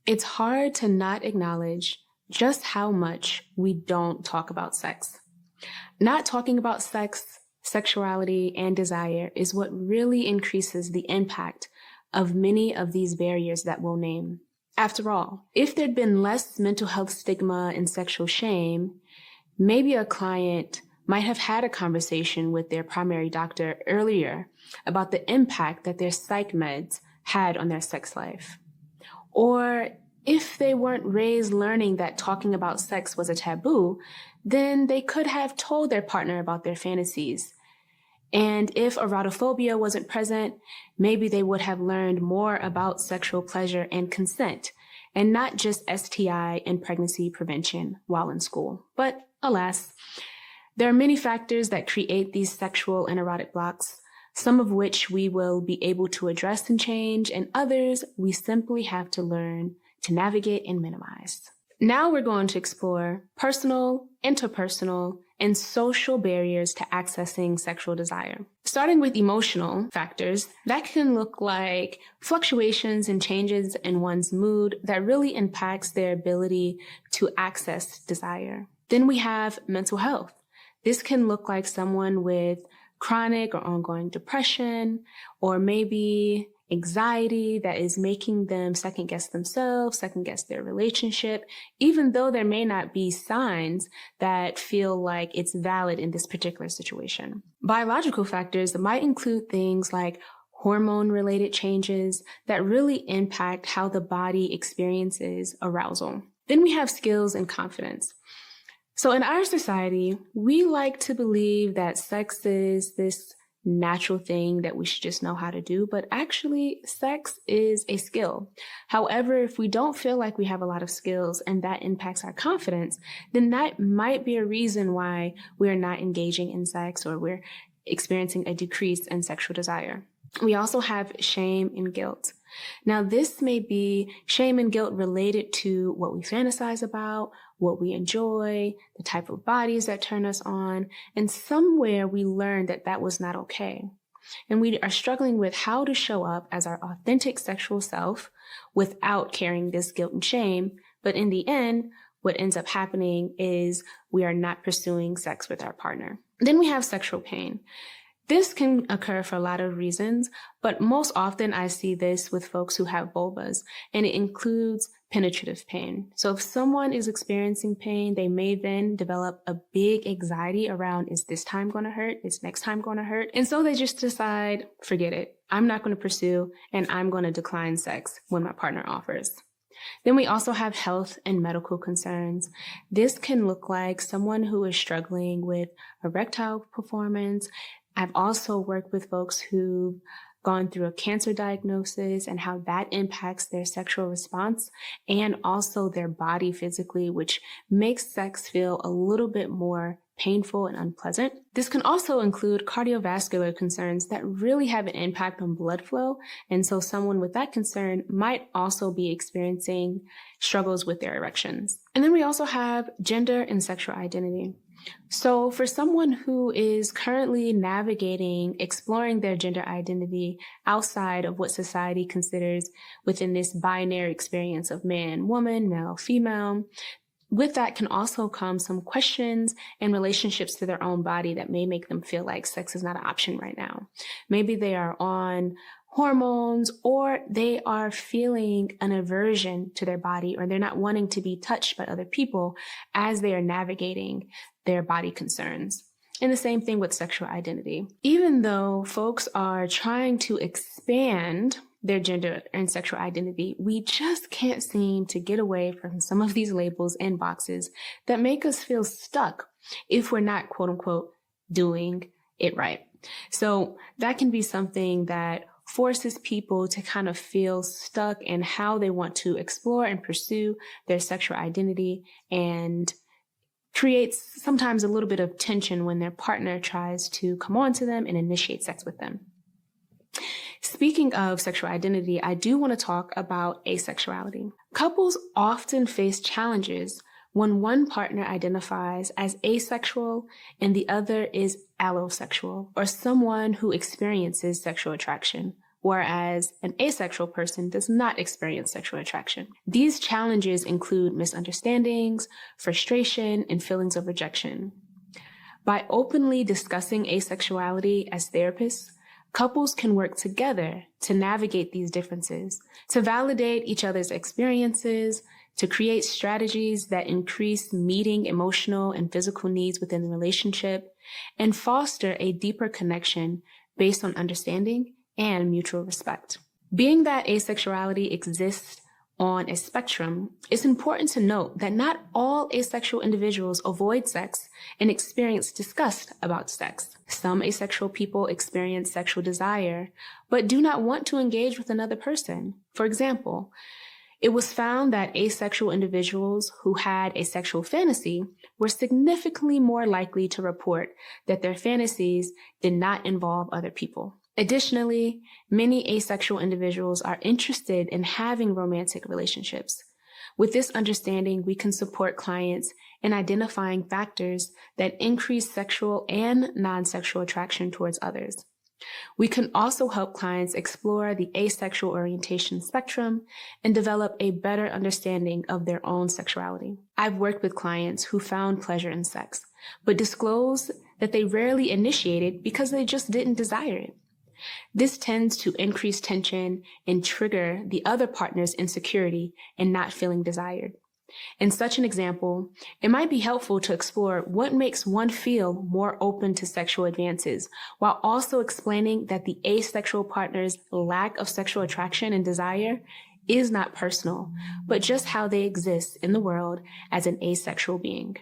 It's hard to not acknowledge just how much we don't talk about sex. Not talking about sex, sexuality, and desire is what really increases the impact of many of these barriers that we'll name. After all, if there'd been less mental health stigma and sexual shame, maybe a client might have had a conversation with their primary doctor earlier about the impact that their psych meds had on their sex life. Or if they weren't raised learning that talking about sex was a taboo, then they could have told their partner about their fantasies. And if erotophobia wasn't present, maybe they would have learned more about sexual pleasure and consent, and not just STI and pregnancy prevention while in school. But alas, there are many factors that create these sexual and erotic blocks, some of which we will be able to address and change, and others we simply have to learn to navigate and minimize. Now we're going to explore personal, interpersonal, and social barriers to accessing sexual desire. Starting with emotional factors, that can look like fluctuations and changes in one's mood that really impacts their ability to access desire. Then we have mental health. This can look like someone with chronic or ongoing depression, or maybe anxiety that is making them second guess themselves, second guess their relationship, even though there may not be signs that feel like it's valid in this particular situation. Biological factors might include things like hormone-related changes that really impact how the body experiences arousal. Then we have skills and confidence. So in our society, we like to believe that sex is this natural thing that we should just know how to do, but actually sex is a skill. However, if we don't feel like we have a lot of skills and that impacts our confidence, then that might be a reason why we're not engaging in sex or we're experiencing a decrease in sexual desire. We also have shame and guilt. Now, this may be shame and guilt related to what we fantasize about, what we enjoy, the type of bodies that turn us on, and somewhere we learned that that was not okay. And we are struggling with how to show up as our authentic sexual self without carrying this guilt and shame. But in the end, what ends up happening is we are not pursuing sex with our partner. Then we have sexual pain. This can occur for a lot of reasons, but most often I see this with folks who have vulvas, and it includes penetrative pain. So if someone is experiencing pain, they may then develop a big anxiety around, is this time going to hurt? Is next time going to hurt? And so they just decide, forget it. I'm not going to pursue, and I'm going to decline sex when my partner offers. Then we also have health and medical concerns. This can look like someone who is struggling with erectile performance. I've also worked with folks who've gone through a cancer diagnosis and how that impacts their sexual response and also their body physically, which makes sex feel a little bit more painful and unpleasant. This can also include cardiovascular concerns that really have an impact on blood flow. And so someone with that concern might also be experiencing struggles with their erections. And then we also have gender and sexual identity. So for someone who is currently navigating, exploring their gender identity outside of what society considers within this binary experience of man, woman, male, female, with that can also come some questions and relationships to their own body that may make them feel like sex is not an option right now. Maybe they are on hormones, or they are feeling an aversion to their body, or they're not wanting to be touched by other people as they are navigating their body concerns. And the same thing with sexual identity. Even though folks are trying to expand their gender and sexual identity, we just can't seem to get away from some of these labels and boxes that make us feel stuck if we're not, quote unquote, doing it right. So that can be something that forces people to kind of feel stuck in how they want to explore and pursue their sexual identity, and creates sometimes a little bit of tension when their partner tries to come on to them and initiate sex with them. Speaking of sexual identity, I do want to talk about asexuality. Couples often face challenges when one partner identifies as asexual and the other is allosexual, or someone who experiences sexual attraction whereas an asexual person does not experience sexual attraction. These challenges include misunderstandings, frustration, and feelings of rejection. By openly discussing asexuality as therapists, couples can work together to navigate these differences, to validate each other's experiences, to create strategies that increase meeting emotional and physical needs within the relationship, and foster a deeper connection based on understanding and mutual respect. Being that asexuality exists on a spectrum, it's important to note that not all asexual individuals avoid sex and experience disgust about sex. Some asexual people experience sexual desire, but do not want to engage with another person. For example, it was found that asexual individuals who had a sexual fantasy were significantly more likely to report that their fantasies did not involve other people. Additionally, many asexual individuals are interested in having romantic relationships. With this understanding, we can support clients in identifying factors that increase sexual and non-sexual attraction towards others. We can also help clients explore the asexual orientation spectrum and develop a better understanding of their own sexuality. I've worked with clients who found pleasure in sex, but disclosed that they rarely initiated because they just didn't desire it. This tends to increase tension and trigger the other partner's insecurity and not feeling desired. In such an example, it might be helpful to explore what makes one feel more open to sexual advances, while also explaining that the asexual partner's lack of sexual attraction and desire is not personal, but just how they exist in the world as an asexual being.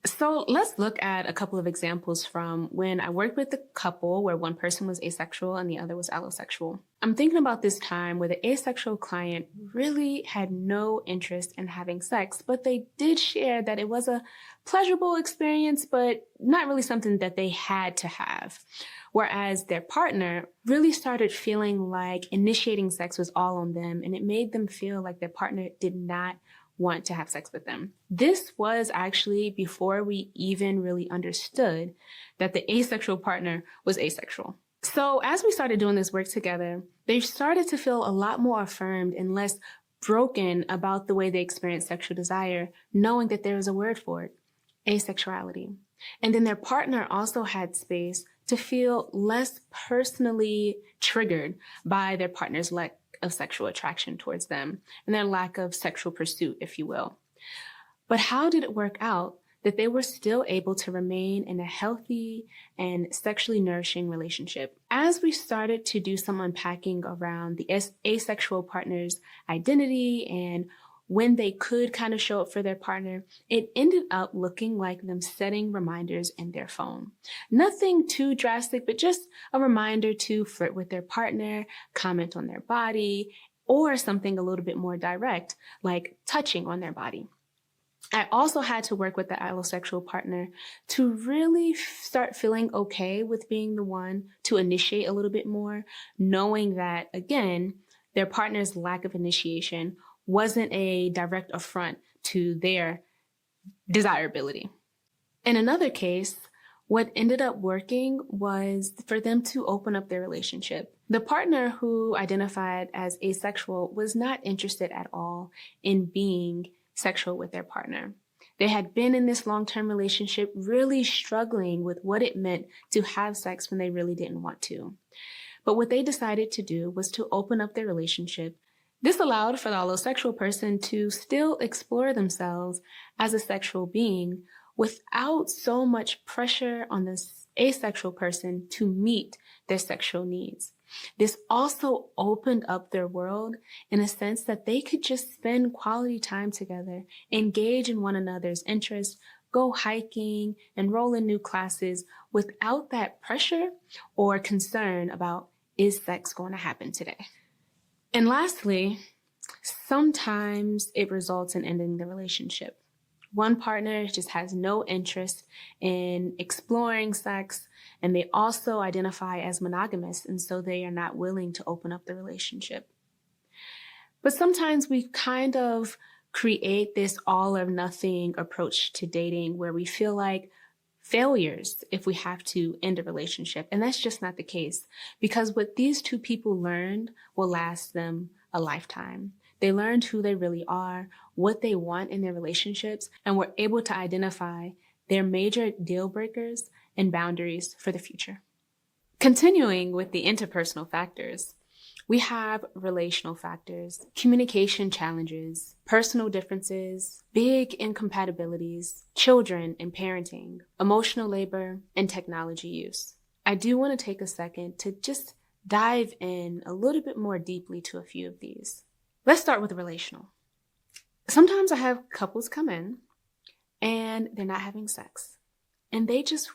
So let's look at a couple of examples from when I worked with a couple where one person was asexual and the other was allosexual. I'm thinking about this time where the asexual client really had no interest in having sex, but they did share that it was a pleasurable experience, but not really something that they had to have. Whereas their partner really started feeling like initiating sex was all on them, and it made them feel like their partner did not want to have sex with them. This was actually before we even really understood that the asexual partner was asexual. So as we started doing this work together, they started to feel a lot more affirmed and less broken about the way they experience sexual desire, knowing that there was a word for it, asexuality. And then their partner also had space to feel less personally triggered by their partner's lack of sexual attraction towards them and their lack of sexual pursuit, if you will. But how did it work out that they were still able to remain in a healthy and sexually nourishing relationship? As we started to do some unpacking around the asexual partner's identity and when they could kind of show up for their partner, it ended up looking like them setting reminders in their phone. Nothing too drastic, but just a reminder to flirt with their partner, comment on their body, or something a little bit more direct, like touching on their body. I also had to work with the allosexual partner to really start feeling okay with being the one to initiate a little bit more, knowing that, again, their partner's lack of initiation wasn't a direct affront to their desirability. In another case, what ended up working was for them to open up their relationship. The partner who identified as asexual was not interested at all in being sexual with their partner. They had been in this long-term relationship really struggling with what it meant to have sex when they really didn't want to. But what they decided to do was to open up their relationship. This allowed for the allosexual person to still explore themselves as a sexual being without so much pressure on the asexual person to meet their sexual needs. This also opened up their world in a sense that they could just spend quality time together, engage in one another's interests, go hiking, enroll in new classes without that pressure or concern about, is sex going to happen today? And lastly, sometimes it results in ending the relationship. One partner just has no interest in exploring sex, and they also identify as monogamous, and so they are not willing to open up the relationship. But sometimes we kind of create this all or nothing approach to dating where we feel like failures if we have to end a relationship. And that's just not the case, because what these two people learned will last them a lifetime. They learned who they really are, what they want in their relationships, and were able to identify their major deal breakers and boundaries for the future. Continuing with the interpersonal factors, we have relational factors, communication challenges, personal differences, big incompatibilities, children and parenting, emotional labor, and technology use. I do want to take a second to just dive in a little bit more deeply to a few of these. Let's start with relational. Sometimes I have couples come in and they're not having sex, and they just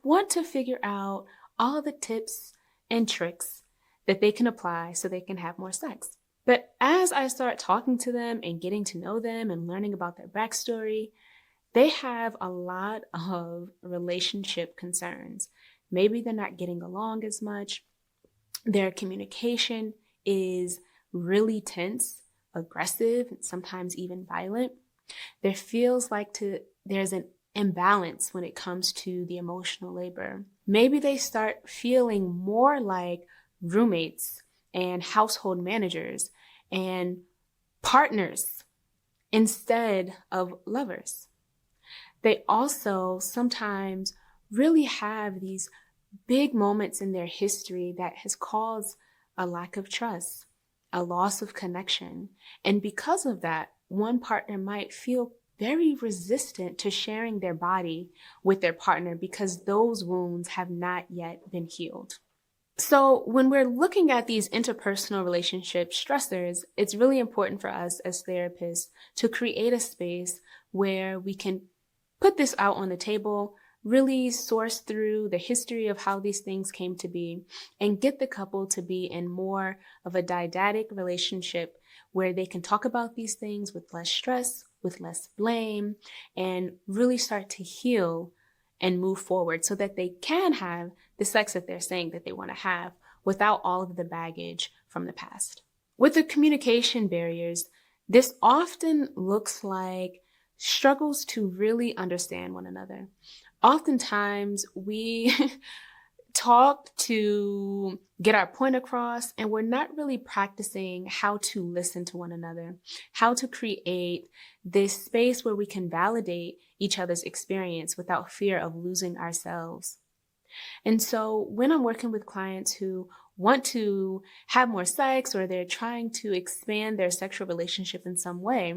want to figure out all the tips and tricks that they can apply so they can have more sex. But as I start talking to them and getting to know them and learning about their backstory, they have a lot of relationship concerns. Maybe they're not getting along as much. Their communication is really tense, aggressive, and sometimes even violent. There feels like there's an imbalance when it comes to the emotional labor. Maybe they start feeling more like roommates and household managers and partners instead of lovers. They also sometimes really have these big moments in their history that has caused a lack of trust, a loss of connection. And because of that, one partner might feel very resistant to sharing their body with their partner because those wounds have not yet been healed. So when we're looking at these interpersonal relationship stressors, it's really important for us as therapists to create a space where we can put this out on the table, really source through the history of how these things came to be, and get the couple to be in more of a didactic relationship where they can talk about these things with less stress, with less blame, and really start to heal and move forward so that they can have the sex that they're saying that they want to have without all of the baggage from the past. With the communication barriers, this often looks like struggles to really understand one another. Oftentimes we talk to get our point across, and we're not really practicing how to listen to one another, how to create this space where we can validate each other's experience without fear of losing ourselves. And so when I'm working with clients who want to have more sex, or they're trying to expand their sexual relationship in some way,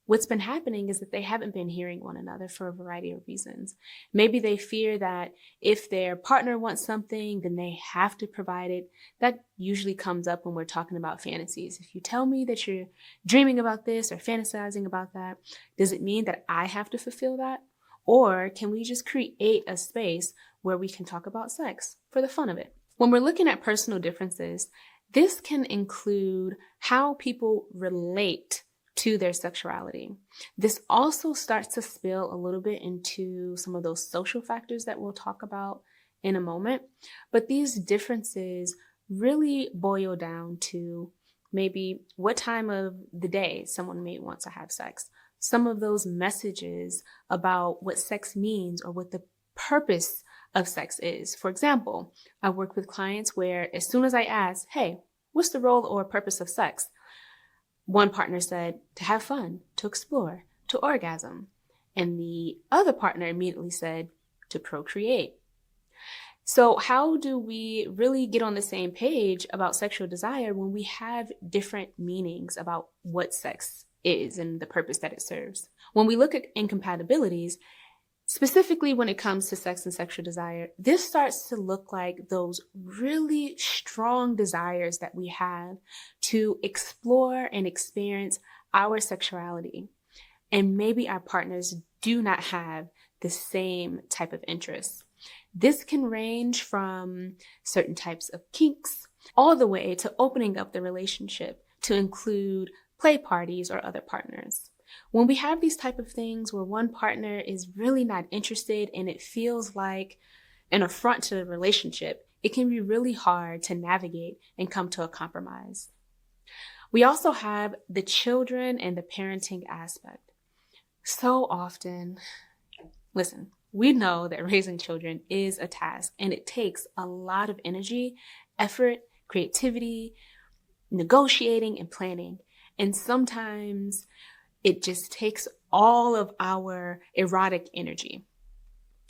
what's been happening is that they haven't been hearing one another for a variety of reasons. Maybe they fear that if their partner wants something, then they have to provide it. That usually comes up when we're talking about fantasies. If you tell me that you're dreaming about this or fantasizing about that, does it mean that I have to fulfill that? Or can we just create a space where we can talk about sex for the fun of it? When we're looking at personal differences, this can include how people relate to their sexuality. This also starts to spill a little bit into some of those social factors that we'll talk about in a moment. But these differences really boil down to maybe what time of the day someone may want to have sex. Some of those messages about what sex means or what the purpose of sex is. For example, I work with clients where as soon as I ask, hey, what's the role or purpose of sex? One partner said, to have fun, to explore, to orgasm. And the other partner immediately said, to procreate. So how do we really get on the same page about sexual desire when we have different meanings about what sex is and the purpose that it serves? When we look at incompatibilities, specifically when it comes to sex and sexual desire, this starts to look like those really strong desires that we have to explore and experience our sexuality. And maybe our partners do not have the same type of interests. This can range from certain types of kinks all the way to opening up the relationship to include play parties or other partners. When we have these type of things where one partner is really not interested and it feels like an affront to the relationship, it can be really hard to navigate and come to a compromise. We also have the children and the parenting aspect. So often, listen, We know that raising children is a task, and it takes a lot of energy, effort, creativity, negotiating, and planning. And sometimes it just takes all of our erotic energy.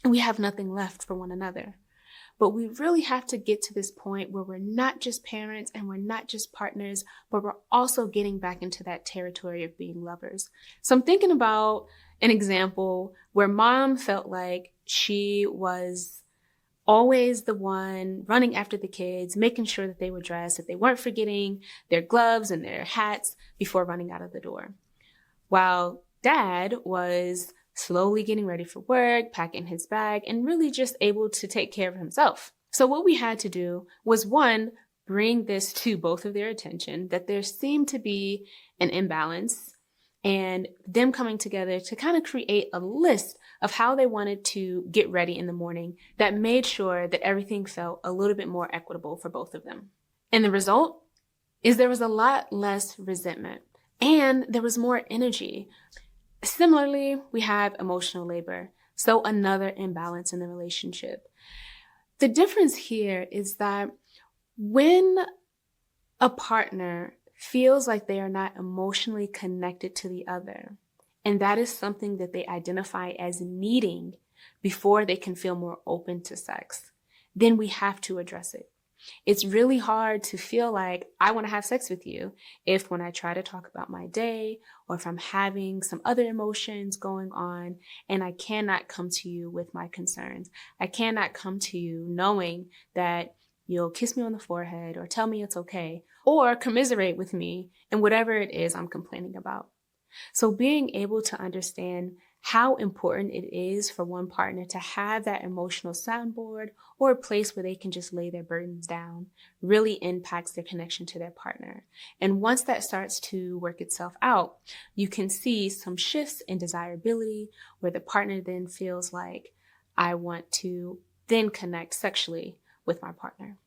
We have nothing left for one another. But we really have to get to this point where we're not just parents and we're not just partners, but we're also getting back into that territory of being lovers. So I'm thinking about an example where mom felt like she was always the one running after the kids, making sure that they were dressed, that they weren't forgetting their gloves and their hats before running out of the door. While dad was slowly getting ready for work, packing his bag, and really just able to take care of himself. So what we had to do was, one, bring this to both of their attention, that there seemed to be an imbalance, and them coming together to kind of create a list of how they wanted to get ready in the morning that made sure that everything felt a little bit more equitable for both of them. And the result is there was a lot less resentment and there was more energy. Similarly, we have emotional labor, so another imbalance in the relationship. The difference here is that when a partner feels like they are not emotionally connected to the other, and that is something that they identify as needing before they can feel more open to sex, then we have to address it. It's really hard to feel like I want to have sex with you if when I try to talk about my day or if I'm having some other emotions going on and I cannot come to you with my concerns. I cannot come to you knowing that you'll kiss me on the forehead or tell me it's okay or commiserate with me in whatever it is I'm complaining about. So being able to understand how important it is for one partner to have that emotional soundboard or a place where they can just lay their burdens down really impacts their connection to their partner. And once that starts to work itself out, you can see some shifts in desirability where the partner then feels like, I want to then connect sexually with my partner.